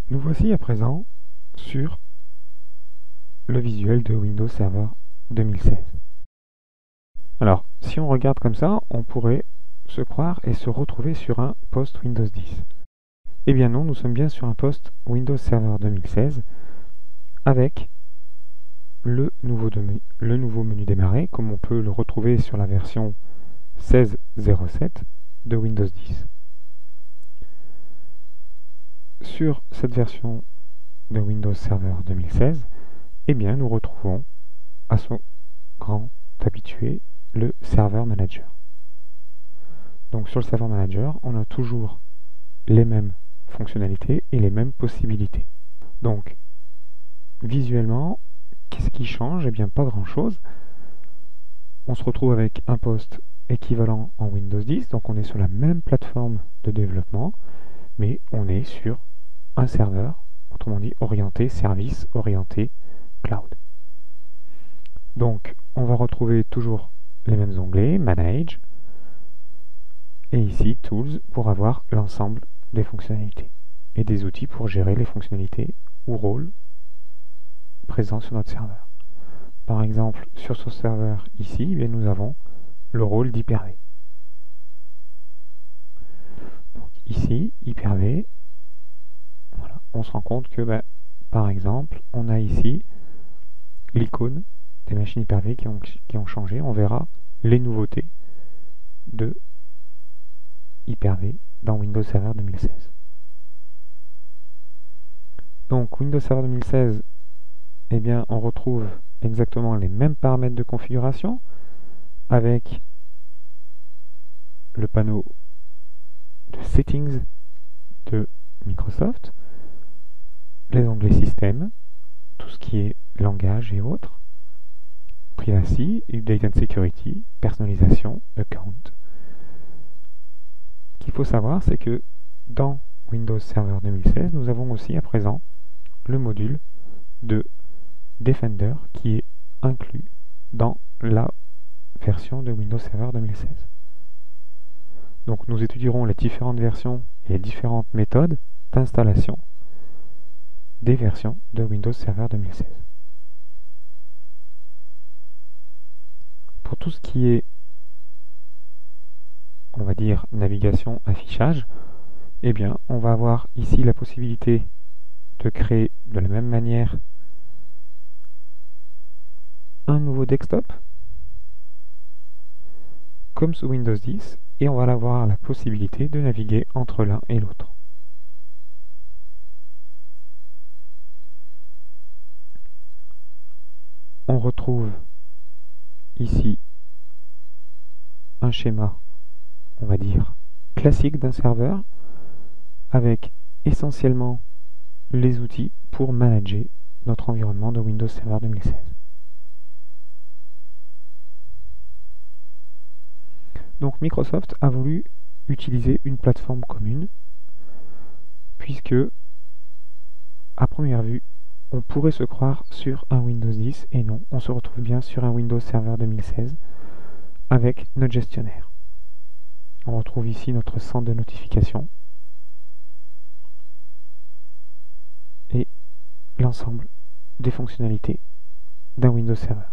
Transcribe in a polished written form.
Nous voici à présent sur le visuel de Windows Server 2016. Alors, si on regarde comme ça, on pourrait se croire et se retrouver sur un poste Windows 10. Eh bien non, nous sommes bien sur un poste Windows Server 2016 avec le nouveau menu démarrer, comme on peut le retrouver sur la version 16.07 de Windows 10. Sur cette version de Windows Server 2016, eh bien nous retrouvons à son grand habitué le Server Manager. Donc sur le Server Manager, on a toujours les mêmes fonctionnalités et les mêmes possibilités. Donc visuellement, qu'est-ce qui change? Eh bien pas grand-chose. On se retrouve avec un poste équivalent en Windows 10, donc on est sur la même plateforme de développement, mais on est sur un serveur, autrement dit orienté service, orienté cloud. Donc on va retrouver toujours les mêmes onglets, Manage, et ici Tools pour avoir l'ensemble des fonctionnalités et des outils pour gérer les fonctionnalités ou rôles présents sur notre serveur. Par exemple, sur ce serveur ici, eh nous avons le rôle d'Hyper-V. Donc ici, Hyper-V, voilà, on se rend compte que, par exemple, on a ici l'icône des machines Hyper-V qui ont changé. On verra les nouveautés de Hyper-V dans Windows Server 2016. Donc Windows Server 2016, eh bien, on retrouve exactement les mêmes paramètres de configuration avec le panneau de Settings de Microsoft, les onglets Système, tout ce qui est langage et autres, Privacy, Update and Security, Personnalisation, Account. Ce qu'il faut savoir, c'est que dans Windows Server 2016, nous avons aussi à présent le module de Defender qui est inclus dans la version de Windows Server 2016. Donc nous étudierons les différentes versions et les différentes méthodes d'installation des versions de Windows Server 2016. Pour tout ce qui est, on va dire, navigation, affichage, eh bien, on va avoir ici la possibilité de créer de la même manière un nouveau desktop, comme sous Windows 10, et on va avoir la possibilité de naviguer entre l'un et l'autre. On retrouve ici un schéma, on va dire, classique d'un serveur, avec essentiellement les outils pour manager notre environnement de Windows Server 2016. Donc Microsoft a voulu utiliser une plateforme commune, puisque, à première vue, on pourrait se croire sur un Windows 10, et non, on se retrouve bien sur un Windows Server 2016, avec notre gestionnaire. On retrouve ici notre centre de notification, et l'ensemble des fonctionnalités d'un Windows Server.